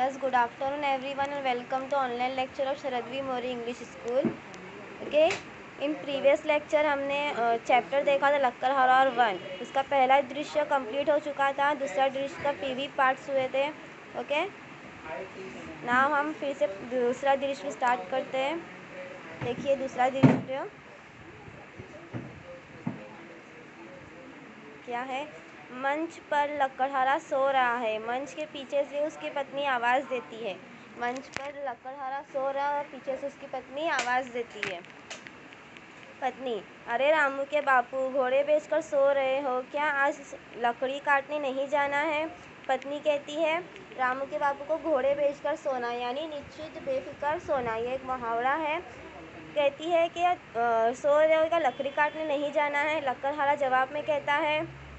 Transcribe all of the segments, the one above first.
Yes, good afternoon everyone and welcome to online lecture of Sharadvi Mori English School. Okay, in previous lecture हमने chapter देखा था लक्कड़हारा और one. उसका पहला दृश्य कंप्लीट हो चुका था, दूसरा दृश्य का पीवी पार्ट्स हुए थे। ओके, नाउ हम फिर से दूसरा दृश्य स्टार्ट करते हैं। देखिए दूसरा दृश्य क्या है। मंच पर लक्कड़हारा सो रहा है। मंच के पीछे से उसकी पत्नी आवाज़ देती है। मंच पर लक्कड़हारा सो रहा है और पीछे से उसकी पत्नी आवाज़ देती है। पत्नी: अरे रामू के बापू, घोड़े बेचकर सो रहे हो क्या? आज लकड़ी काटने नहीं जाना है? पत्नी कहती है रामू के बापू को घोड़े बेचकर सोना यानी निश्चित बेफिक्र सोना, ये एक मुहावरा है। कहती है कि सो रहे हो क्या, लकड़ी काटने नहीं जाना है? लक्कड़हारा जवाब में कहता है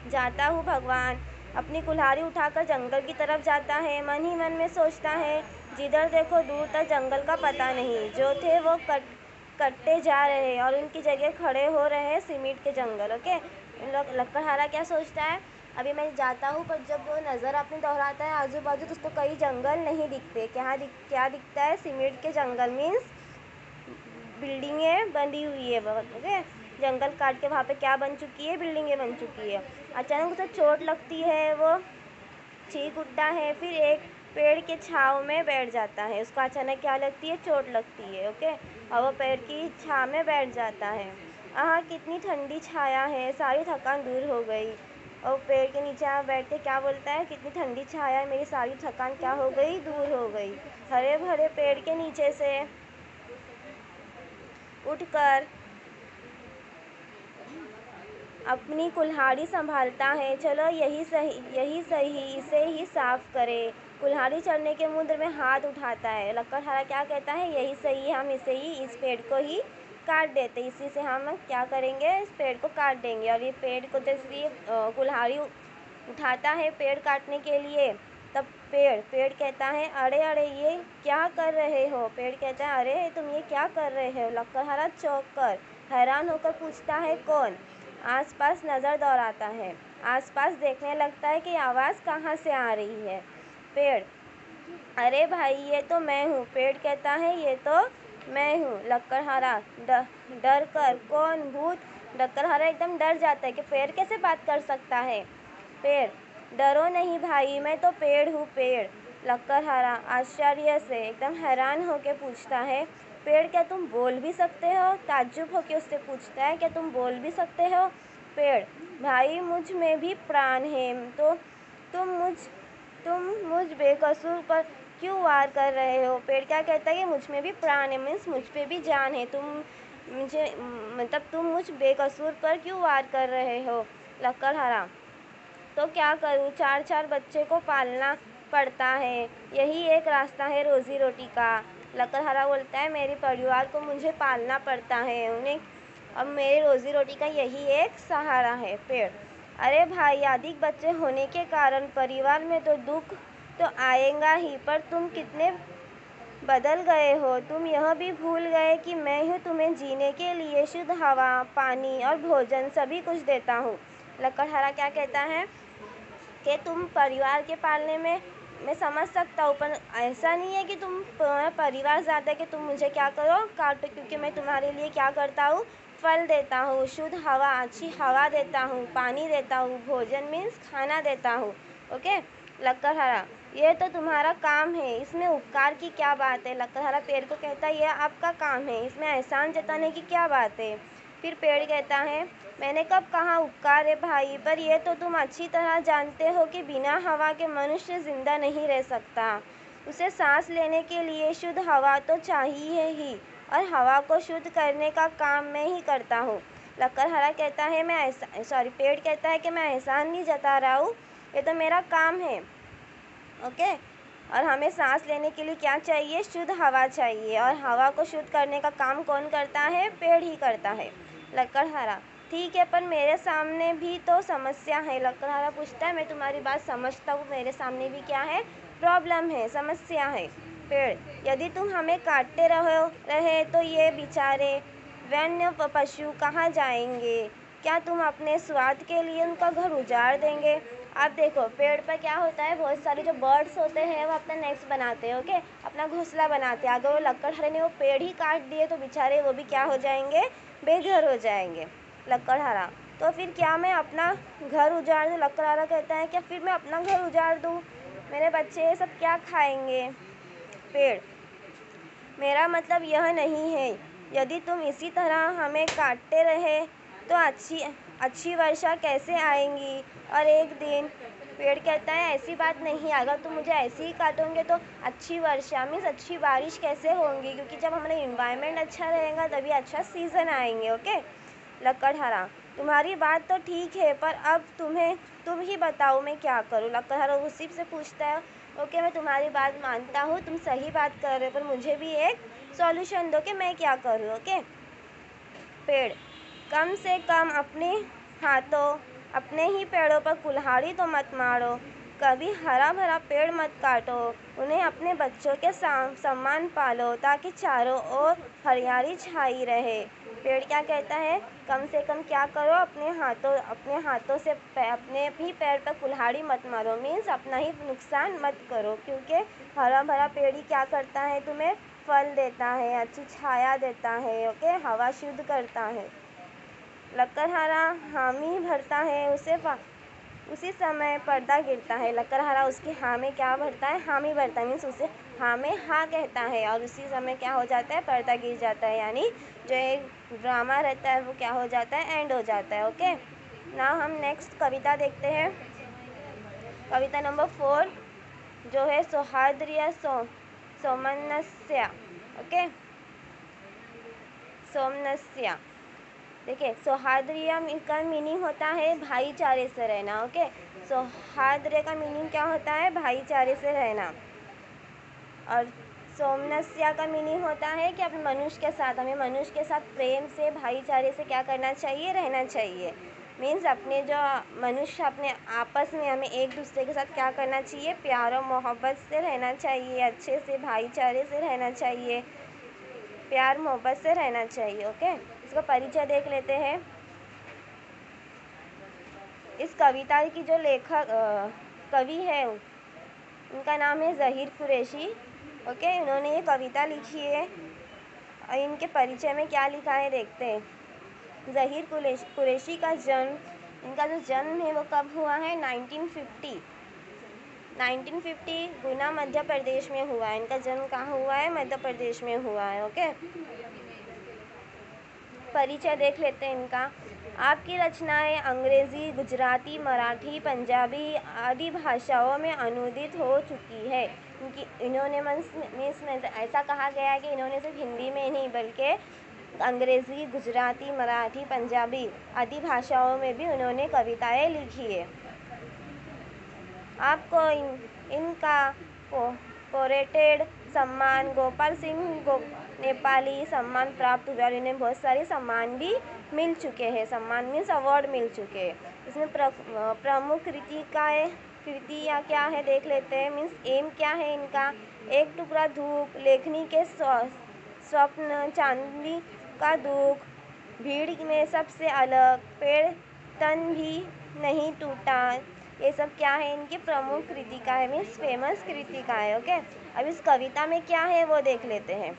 जाता हूँ भगवान। अपनी कुल्हाड़ी उठाकर जंगल की तरफ जाता है। मन ही मन में सोचता है जिधर देखो दूर तक जंगल का पता नहीं। जो थे वो कटते जा रहे और उनकी जगह खड़े हो रहे हैं सीमेंट के जंगल। ओके, लक्कड़हारा क्या सोचता है, अभी मैं जाता हूँ पर जब वो नज़र अपनी दोहराता है आजू बाजू तो उसको कई जंगल नहीं दिखते। क्या दिखता है? सीमेंट के जंगल, मीन्स बिल्डिंगें बनी हुई है। ओके, जंगल काट के वहाँ पे क्या बन चुकी है? बिल्डिंगें बन चुकी है। अचानक उसे चोट लगती है, वो चीख उठता है, फिर एक पेड़ के छांव में बैठ जाता है। उसको अचानक क्या लगती है? चोट लगती है। ओके, और वो पेड़ की छांव में बैठ जाता है। आह कितनी ठंडी छाया है, सारी थकान दूर हो गई। और पेड़ के नीचे बैठ के क्या बोलता है, कितनी ठंडी छाया है, मेरी सारी थकान क्या हो गई? दूर हो गई। हरे भरे पेड़ के नीचे से उठकर अपनी कुल्हाड़ी संभालता है। चलो यही सही, इसे ही साफ करे। कुल्हाड़ी चढ़ने के मुद्र में हाथ उठाता है। लक्कड़हारा क्या कहता है, यही सही है, हम इसे ही, इस पेड़ को ही काट देते, इसी से हम क्या करेंगे, इस पेड़ को काट देंगे। और ये पेड़ को जैसे कुल्हाड़ी उठाता है पेड़ काटने के लिए, तब पेड़ कहता है अरे अरे ये क्या कर रहे हो? पेड़ कहता है अरे तुम ये क्या कर रहे हो? लक्कड़हारा चौंक कर हैरान होकर पूछता है कौन? आसपास नज़र दौड़ाता है, आसपास देखने लगता है कि आवाज़ कहाँ से आ रही है। पेड़: अरे भाई ये तो मैं हूँ। पेड़ कहता है ये तो मैं हूँ। लक्कड़हारा डर कर, कौन? भूत? लक्कड़हारा एकदम डर जाता है कि पेड़ कैसे बात कर सकता है। पेड़: डरो नहीं भाई, मैं तो पेड़ हूँ। पेड़: लक्कड़हारा आश्चर्य से एकदम हैरान होकर पूछता है पेड़ क्या तुम बोल भी सकते हो? ताज्जुब होकर उससे पूछता है क्या तुम बोल भी सकते हो? पेड़: भाई मुझ में भी प्राण है, तो तुम मुझ बेकसूर पर क्यों वार कर रहे हो? पेड़ क्या कहता है कि मुझ में भी प्राण है, मीन्स मुझ पे भी जान है, तुम मुझ बेकसूर पर क्यों वार कर रहे हो? लक्कड़हारा: तो क्या करूँ, चार बच्चे को पालना पड़ता है, यही एक रास्ता है रोज़ी रोटी का। लक्कड़हारा बोलता है मेरे परिवार को मुझे पालना पड़ता है, उन्हें अब मेरी रोज़ी रोटी का यही एक सहारा है। पेड़: अरे भाई अधिक बच्चे होने के कारण परिवार में तो दुख तो आएगा ही, पर तुम कितने बदल गए हो। तुम यह भी भूल गए कि मैं हूँ तुम्हें जीने के लिए शुद्ध हवा, पानी और भोजन सभी कुछ देता हूँ। लक्कड़हारा क्या कहता है कि तुम परिवार के पालने में मैं समझ सकता हूँ, पर ऐसा नहीं है कि तुम परिवार ज़्यादा कि तुम मुझे क्या करो, काटो, क्योंकि मैं तुम्हारे लिए क्या करता हूँ, फल देता हूँ, शुद्ध हवा, अच्छी हवा देता हूँ, पानी देता हूँ, भोजन मीन्स खाना देता हूँ। ओके। लक्कड़हारा: ये तो तुम्हारा काम है, इसमें उपकार की क्या बात है? लक्कड़हारा पेड़ को कहता है यह आपका काम है, इसमें एहसान जताने की क्या बात है? फिर पेड़ कहता है मैंने कब कहा उपकार है भाई, पर यह तो तुम अच्छी तरह जानते हो कि बिना हवा के मनुष्य जिंदा नहीं रह सकता। उसे सांस लेने के लिए शुद्ध हवा तो चाहिए ही, और हवा को शुद्ध करने का काम मैं ही करता हूँ। लक्कड़हारा कहता है पेड़ कहता है कि मैं एहसान नहीं जता रहा हूँ, ये तो मेरा काम है। ओके, और हमें सांस लेने के लिए क्या चाहिए? शुद्ध हवा चाहिए, और हवा को शुद्ध करने का काम कौन करता है? पेड़ ही करता है। लक्कड़हारा: ठीक है, पर मेरे सामने भी तो समस्या है। लक्कड़हारा पूछता है मैं तुम्हारी बात समझता हूँ, मेरे सामने भी क्या है? प्रॉब्लम है, समस्या है। पेड़: यदि तुम हमें काटते रहे तो ये बेचारे वन्य पशु कहाँ जाएंगे? क्या तुम अपने स्वार्थ के लिए उनका घर उजाड़ देंगे? अब देखो पेड़ पर क्या होता है, बहुत सारे जो बर्ड्स होते हैं वो अपना नेस्ट बनाते हैं, ओके, अपना घोंसला बनाते हैं। अगर वो लकड़हारे ने वो पेड़ ही काट दिए तो बेचारे वो भी क्या हो जाएंगे, बेघर हो जाएंगे लकड़हारा। तो फिर क्या मैं अपना घर उजाड़ दूँ, लकड़हारा कहता है क्या फिर मैं अपना घर उजाड़ दूँ, मेरे बच्चे सब क्या खाएंगे। पेड़, मेरा मतलब यह नहीं है, यदि तुम इसी तरह हमें काटते रहे तो अच्छी वर्षा कैसे आएंगी। और एक दिन पेड़ कहता है ऐसी बात नहीं, अगर तुम मुझे ऐसे ही काटोगे तो अच्छी वर्षा मीन्स अच्छी बारिश कैसे होंगी, क्योंकि जब हमारा इन्वायरमेंट अच्छा रहेगा तभी अच्छा सीज़न आएंगे, ओके। लकड़हारा, तुम्हारी बात तो ठीक है पर अब तुम ही बताओ मैं क्या करूँ। लकड़हारा उसी से पूछता है, ओके मैं तुम्हारी बात मानता हूँ, तुम सही बात कर रहे हो, पर मुझे भी एक सॉल्यूशन दो कि मैं क्या करूँ, ओके। पेड़, कम से कम अपने ही पेड़ों पर कुल्हाड़ी तो मत मारो, कभी हरा भरा पेड़ मत काटो, उन्हें अपने बच्चों के समान पालो ताकि चारों ओर हरियाली छाई रहे। पेड़ क्या कहता है, कम से कम क्या करो, अपने हाथों से अपने भी पैर पर कुल्हाड़ी मत मारो, मीन्स अपना ही नुकसान मत करो, क्योंकि हरा भरा पेड़ ही क्या करता है, तुम्हें फल देता है, अच्छी छाया देता है, ओके, हवा शुद्ध करता है। लकड़हारा हामी भरता है, उसी समय पर्दा गिरता है। लकड़हारा उसकी हाँ में क्या भरता है, हामी भरता है, मीन्स उसे हाँ में हाँ कहता है और उसी समय क्या हो जाता है, पर्दा गिर जाता है, यानी जो एक ड्रामा रहता है वो क्या हो जाता है, एंड हो जाता है, ओके। ना हम नेक्स्ट कविता देखते हैं, कविता नंबर 4 जो है सौहार्द्र्य सोमनस्या, ओके, सोमनस्या। देखिए सौहार्द्र्य का मीनिंग होता है भाईचारे से रहना, ओके। सौहार्द्र्य का मीनिंग क्या होता है, भाईचारे से रहना। और सोमनस्या का मीनिंग होता है कि हमें मनुष्य के साथ प्रेम से भाईचारे से क्या करना चाहिए, रहना चाहिए। मीन्स अपने जो मनुष्य अपने आपस में हमें एक दूसरे के साथ क्या करना चाहिए, प्यार और मोहब्बत से रहना चाहिए, अच्छे से भाईचारे से रहना चाहिए, प्यार मोहब्बत से रहना चाहिए, ओके। इसका परिचय देख लेते हैं। इस कविता की जो कवि है उनका नाम है ज़हीर कुरैशी, ओके। इन्होंने ये कविता लिखी है और इनके परिचय में क्या लिखा है देखते हैं। ज़हीर कुरैशी का जन्म, इनका जो जन्म है वो कब हुआ है, 1950 गुना मध्य प्रदेश में हुआ है। इनका जन्म कहाँ हुआ है, मध्य प्रदेश में हुआ है, ओके। परिचय देख लेते हैं इनका। आपकी रचनाएं अंग्रेज़ी, गुजराती, मराठी, पंजाबी आदि भाषाओं में अनुदित हो चुकी है। इन्होंने ऐसा कहा गया है कि इन्होंने सिर्फ हिंदी में नहीं बल्कि अंग्रेज़ी, गुजराती, मराठी, पंजाबी आदि भाषाओं में भी उन्होंने कविताएं लिखी है। आपको इनका पोरेटेड सम्मान गोपाल सिंह नेपाली सम्मान प्राप्त हुआ और इन्हें बहुत सारे सम्मान भी मिल चुके हैं, सम्मान मीन्स अवार्ड मिल चुके हैं। इसमें प्रमुख कृतियाँ क्या है देख लेते हैं, मीन्स एम क्या है इनका, एक टुकड़ा धूप, लेखनी के स्वप्न, चांदनी का दुख, भीड़ में सबसे अलग, पेड़ तन भी नहीं टूटा, ये सब क्या है इनकी प्रमुख कृतिका है, मीन्स फेमस कृतिका है, ओके। अब इस कविता में क्या है वो देख लेते हैं।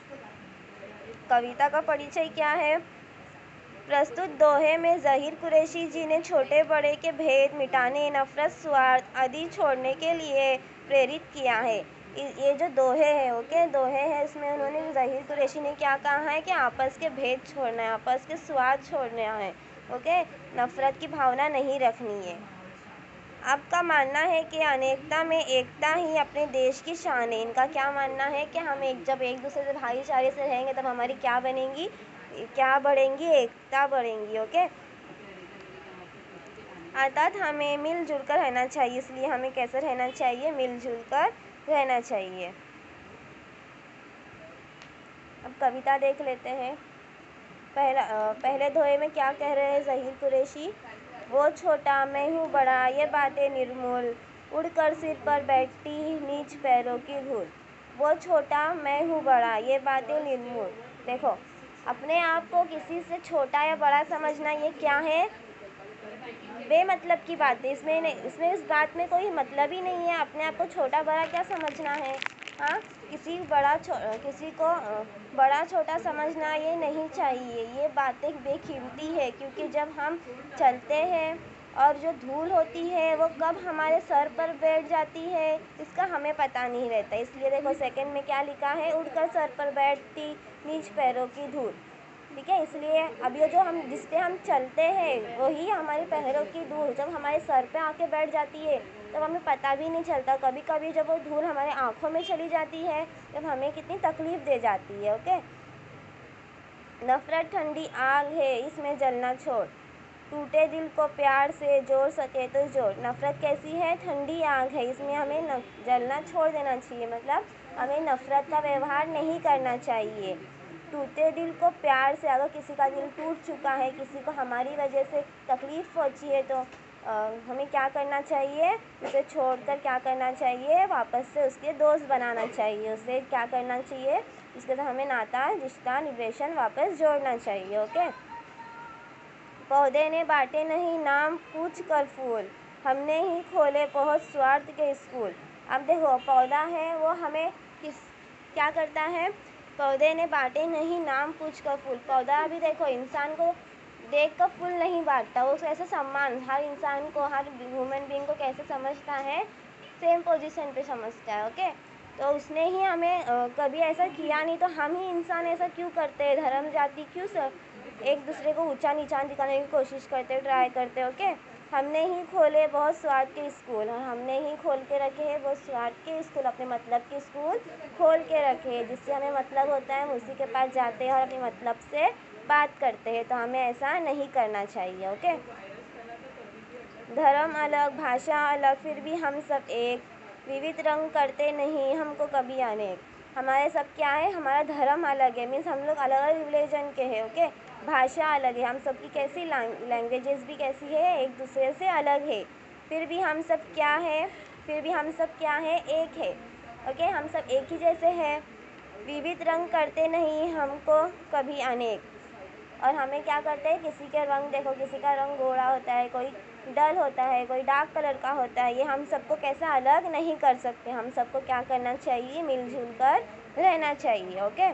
कविता का परिचय क्या है, प्रस्तुत दोहे में ज़हीर कुरैशी जी ने छोटे बड़े के भेद मिटाने, नफरत, स्वार्थ आदि छोड़ने के लिए प्रेरित किया है। ये जो दोहे हैं, ओके, दोहे हैं, इसमें उन्होंने ज़हीर कुरैशी ने क्या कहा है कि आपस के भेद छोड़ना है, आपस के स्वार्थ छोड़ना है, ओके, नफरत की भावना नहीं रखनी है। आपका मानना है कि अनेकता में एकता ही अपने देश की शान है। इनका क्या मानना है कि हम जब एक दूसरे से भाईचारे से रहेंगे तब हमारी क्या बढ़ेंगी, एकता बढ़ेंगी, ओके। अर्थात हमें मिलजुल कर रहना चाहिए, इसलिए हमें कैसे रहना चाहिए, मिलजुल कर रहना चाहिए। अब कविता देख लेते हैं। पहले दोहे में क्या कह रहे हैं ज़हीर कुरैशी, वो छोटा मैं हूँ बड़ा, ये बातें निर्मूल, उड़कर सिर पर बैठती नीच पैरों की धूल। वो छोटा मैं हूँ बड़ा, ये बातें निर्मूल। देखो अपने आप को किसी से छोटा या बड़ा समझना ये क्या है, बेमतलब की बातें, इसमें इस बात में कोई मतलब ही नहीं है। अपने आप को छोटा बड़ा क्या समझना है? हाँ, किसी को बड़ा छोटा समझना ये नहीं चाहिए। ये बातें बेकीमती है, क्योंकि जब हम चलते हैं और जो धूल होती है वो कब हमारे सर पर बैठ जाती है इसका हमें पता नहीं रहता। इसलिए देखो सेकंड में क्या लिखा है, उड़कर सर पर बैठती नीच पैरों की धूल। ठीक है, इसलिए अब ये जो हम जिस पे हम चलते हैं वही हमारे पैरों की धूल जब हमारे सर पे आके बैठ जाती है तब हमें पता भी नहीं चलता। कभी कभी जब वो धूल हमारे आँखों में चली जाती है तब हमें कितनी तकलीफ़ दे जाती है। ओके, नफ़रत ठंडी आग है, इसमें जलना छोड़, टूटे दिल को प्यार से जोड़ सके तो जोड़। नफ़रत कैसी है? ठंडी आग है, इसमें हमें जलना छोड़ देना चाहिए, मतलब हमें नफ़रत का व्यवहार नहीं करना चाहिए। टूटे दिल को प्यार से, अगर किसी का दिल टूट चुका है, किसी को हमारी वजह से तकलीफ़ पहुंची है तो हमें क्या करना चाहिए? उसे छोड़कर क्या करना चाहिए? वापस से उसके दोस्त बनाना चाहिए। उसे क्या करना चाहिए? उसके साथ हमें नाता, रिश्ता, रिलेशन वापस जोड़ना चाहिए। ओके, पौधे ने बांटे नहीं नाम पूछ कर फूल, हमने ही खोले बहुत स्वार्थ के स्कूल। अब देखो पौधा है वो हमें क्या करता है? पौधे ने बांटे नहीं नाम पूछ कर फूल। पौधा भी देखो इंसान को देख कर फूल नहीं बांटता, वो ऐसे सम्मान हर इंसान को, हर ह्यूमन बीइंग को कैसे समझता है? सेम पोजीशन पे समझता है। ओके, तो उसने ही हमें कभी ऐसा किया नहीं, तो हम ही इंसान ऐसा क्यों करते हैं? धर्म जाति क्यों एक दूसरे को ऊंचा नीचा दिखाने की कोशिश करते, ट्राई करते। ओके, हमने ही खोले बहुत स्वार्थ के स्कूल, और हमने ही खोल के रखे हैं बहुत स्वार्थ के स्कूल, अपने मतलब के स्कूल खोल के रखे हैं। जिससे हमें मतलब होता है हम उसी के पास जाते हैं और अपने मतलब से बात करते हैं, तो हमें ऐसा नहीं करना चाहिए। ओके, धर्म अलग, भाषा अलग, फिर भी हम सब एक, विविध रंग करते नहीं हमको कभी अनेक। हमारे सब क्या है? हमारा धर्म अलग है, मीन्स हम लोग अलग अलग रिलीजन के हैं। ओके, भाषा अलग है, हम सब की कैसी लैंग्वेजेस भी कैसी है? एक दूसरे से अलग है। फिर भी हम सब क्या है? फिर भी हम सब क्या है? एक है। ओके, हम सब एक ही जैसे हैं। विविध रंग करते नहीं हमको कभी अनेक। और हमें क्या करते हैं? किसी के रंग देखो, किसी का रंग गोरा होता है, कोई डल होता है, कोई डार्क कलर का होता है, ये हम सबको कैसा अलग नहीं कर सकते। हम सबको क्या करना चाहिए? मिलजुल कर रहना चाहिए। ओके,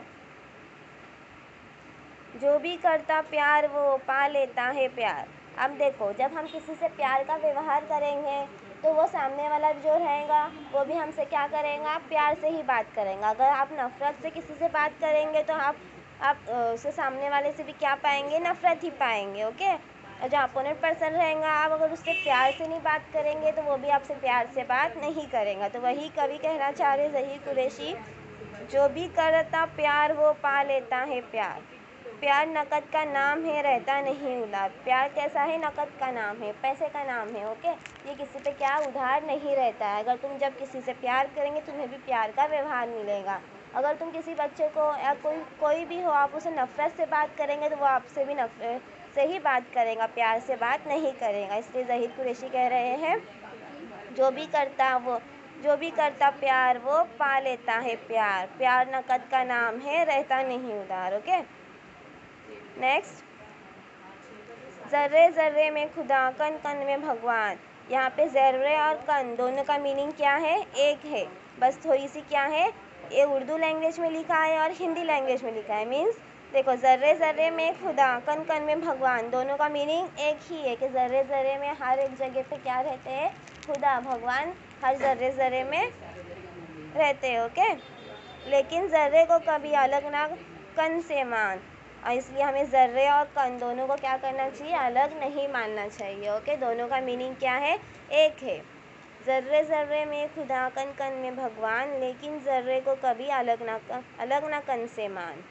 जो भी करता प्यार वो पा लेता है प्यार। अब देखो जब हम किसी से प्यार का व्यवहार करेंगे तो वो सामने वाला जो रहेगा वो भी हमसे क्या करेगा? प्यार से ही बात करेगा। अगर आप नफ़रत से किसी से बात करेंगे तो आप उसे सामने वाले से भी क्या पाएंगे? नफ़रत ही पाएंगे। ओके, और जो अपोनेंट पर्सन रहेगा, आप अगर उससे प्यार से नहीं बात करेंगे तो वो भी आपसे प्यार से बात नहीं करेगा। तो वही कवि कहना चाह रहे ज़हीर कुरैशी, जो भी करता प्यार वो पा लेता है प्यार। प्यार नकद का नाम है, रहता नहीं उधार। प्यार कैसा है? नकद का नाम है, पैसे का नाम है। ओके, ये किसी पे क्या उधार नहीं रहता है। अगर तुम जब किसी से प्यार करेंगे तुम्हें भी प्यार का व्यवहार मिलेगा। अगर तुम किसी बच्चे को या कोई भी हो, आप उसे नफ़रत से बात करेंगे तो वो आपसे भी नफ़रत से ही बात करेगा, प्यार से बात नहीं करेगा। इसलिए ज़हीर कुरैशी कह रहे हैं, जो भी करता प्यार वो पा लेता है प्यार। प्यार नकद का नाम है, रहता नहीं उधार। ओके, नेक्स्ट, ज़र्रे ज़र्रे में खुदा, कण कण में भगवान। यहाँ पे ज़र्रे और कण दोनों का मीनिंग क्या है? एक है। बस थोड़ी सी क्या है, ये उर्दू लैंग्वेज में लिखा है और हिंदी लैंग्वेज में लिखा है। मीन्स देखो ज़र्रे ज़र्रे में खुदा, कण कण में भगवान, दोनों का मीनिंग एक ही है कि ज़र्रे ज़र्रे में हर एक जगह पे क्या रहते हैं? खुदा, भगवान हर ज़र्रे ज़र्रे में रहते हैं। ओके, लेकिन ज़र्रे को कभी अलग ना कण से मान, और इसलिए हमें ज़र्रे और कण दोनों को क्या करना चाहिए? अलग नहीं मानना चाहिए। ओके, दोनों का मीनिंग क्या है? एक है। ज़र्रे ज़र्रे में खुदा, कण कण में भगवान, लेकिन ज़र्रे को कभी अलग ना कण से मान।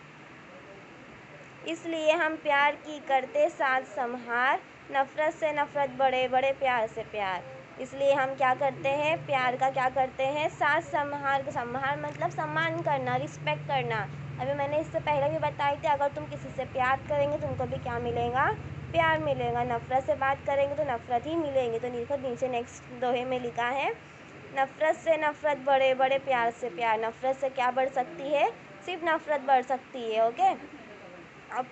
इसलिए हम प्यार की करते साथ संहार, नफ़रत से नफ़रत बढ़े बढ़े प्यार से प्यार। इसलिए हम क्या करते हैं? प्यार का क्या करते हैं? साथ संहार मतलब सम्मान करना, रिस्पेक्ट करना। अभी मैंने इससे पहले भी बताई थी, अगर तुम किसी से प्यार करेंगे तुमको भी क्या मिलेगा? प्यार मिलेगा। नफ़रत से बात करेंगे तो नफ़रत ही मिलेंगी। तो नीचे नेक्स्ट दोहे में लिखा है, नफ़रत से नफ़रत बढ़े बढ़े प्यार से प्यार। नफ़रत से क्या बढ़ सकती है? सिर्फ नफ़रत बढ़ सकती है। ओके, अब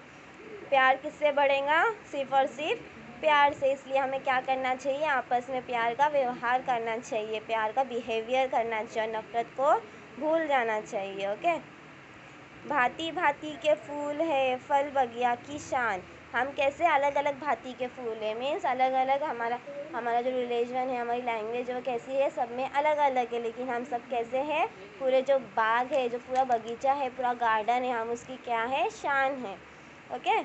प्यार किससे बढ़ेगा? सिर्फ और सिर्फ प्यार से, इसलिए हमें क्या करना चाहिए, आपस में प्यार का व्यवहार करना चाहिए, प्यार का बिहेवियर करना चाहिए, नफ़रत को भूल जाना चाहिए। ओके। भांति भांति के फूल है फल बगिया की शान। हम कैसे अलग अलग भांति के फूल है, मीन्स अलग अलग हमारा जो रिलीजन है, हमारी लैंग्वेज है, वो कैसी है, सब में अलग अलग है, लेकिन हम सब कैसे हैं, पूरे जो बाग है, जो पूरा बगीचा है, पूरा गार्डन है, हम उसकी क्या है, शान है। ओके।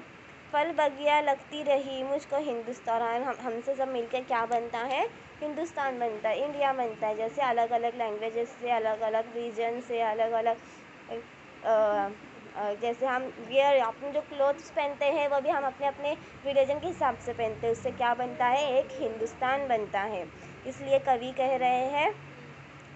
फल बगिया लगती रही मुझको हिंदुस्तान। हमसे सब मिलकर क्या बनता है, हिंदुस्तान बनता है, इंडिया बनता है। जैसे अलग अलग लैंग्वेजेस से, अलग अलग रीजन से, अलग अलग जैसे हम अपने जो क्लोथ्स पहनते हैं वो भी हम अपने अपने रिलीजन के हिसाब से पहनते हैं, उससे क्या बनता है, एक हिंदुस्तान बनता है। इसलिए कवि कह रहे हैं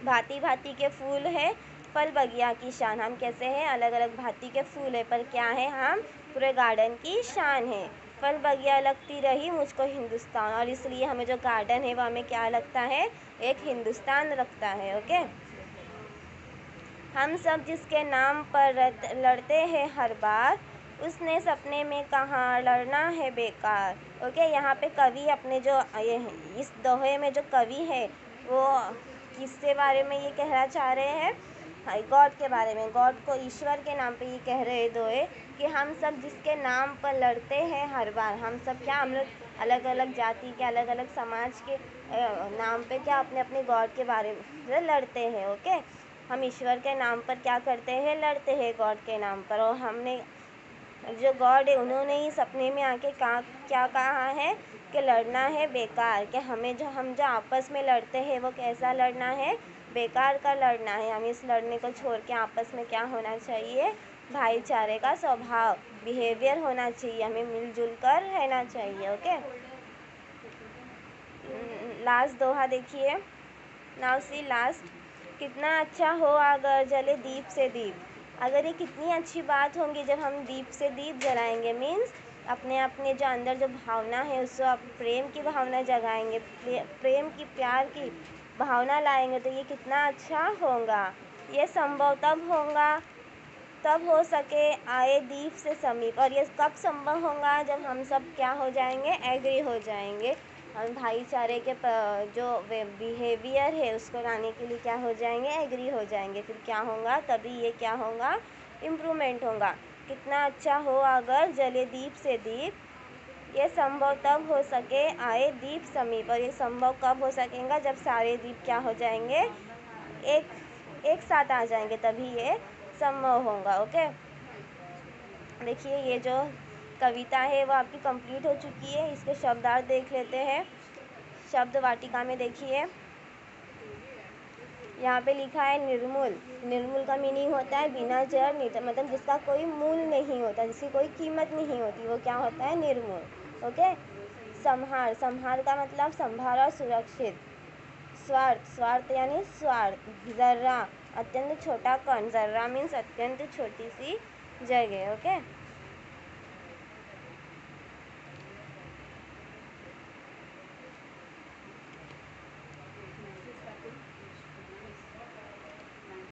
भांति भांति के फूल है फल बगिया की शान। हम कैसे हैं, अलग अलग भांति के फूल है, पर क्या है, हम पूरे गार्डन की शान है। फल बगिया लगती रही मुझको हिंदुस्तान, और इसलिए हमें जो गार्डन है वो हमें क्या लगता है, एक हिंदुस्तान रखता है। ओके। हम सब जिसके नाम पर लड़ते हैं हर बार, उसने सपने में कहा लड़ना है बेकार। ओके। यहाँ पे कवि अपने जो इस दोहे में जो कवि है वो किसके बारे में ये कहना चाह रहे हैं, गॉड के बारे में, गॉड को, ईश्वर के नाम पे ये कह रहे हैं दोहे कि हम सब जिसके नाम पर लड़ते हैं हर बार। हम सब क्या, हम लोग अलग अलग जाति के, अलग अलग समाज के नाम पे क्या अपने अपने गॉड के बारे में लड़ते हैं। ओके। हम ईश्वर के नाम पर क्या करते हैं, लड़ते हैं गॉड के नाम पर। और हमने जो गॉड है उन्होंने ही सपने में आके क्या कहा है कि लड़ना है बेकार, कि हम जो आपस में लड़ते हैं वो कैसा लड़ना है, बेकार का लड़ना है। हम इस लड़ने को छोड़ के आपस में क्या होना चाहिए, भाईचारे का स्वभाव, बिहेवियर होना चाहिए, हमें मिलजुल कर रहना चाहिए। ओके। लास्ट दोहा देखिए, नाउ सी लास्ट। कितना अच्छा हो अगर जले दीप से दीप। अगर ये कितनी अच्छी बात होंगी जब हम दीप से दीप जलाएंगे, मीन्स अपने अपने जो अंदर जो भावना है उसको आप प्रेम की भावना जगाएंगे, प्रेम की, प्यार की भावना लाएंगे, तो ये कितना अच्छा होगा। ये संभव तब हो सके आए दीप से समीप। और ये कब संभव होगा, जब हम सब क्या हो जाएंगे, एग्री हो जाएंगे, हम भाईचारे के जो बिहेवियर है उसको लाने के लिए क्या हो जाएंगे, एग्री हो जाएंगे। फिर क्या होगा, तभी ये क्या होगा, इम्प्रूवमेंट होगा। कितना अच्छा हो अगर जले दीप से दीप, ये संभव तब हो सके आए दीप समीप। और ये संभव कब हो सकेगा, जब सारे दीप क्या हो जाएंगे, एक साथ आ जाएंगे, तभी ये संभव होगा। ओके। देखिए ये जो कविता है वो आपकी कंप्लीट हो चुकी है। इसके शब्दार्थ देख लेते हैं। शब्द वाटिका में देखिए, यहाँ पे लिखा है निर्मूल। निर्मूल का मीनिंग होता है बिना जड़, मतलब जिसका कोई मूल नहीं होता, जिसकी कोई कीमत नहीं होती, वो क्या होता है, निर्मूल। ओके। संहार, संहार का मतलब संभार और सुरक्षित। स्वार्थ, स्वार्थ यानी स्वार्थ। जर्रा, अत्यंत छोटा कण, जर्रा मीन्स अत्यंत छोटी सी जगह। ओके।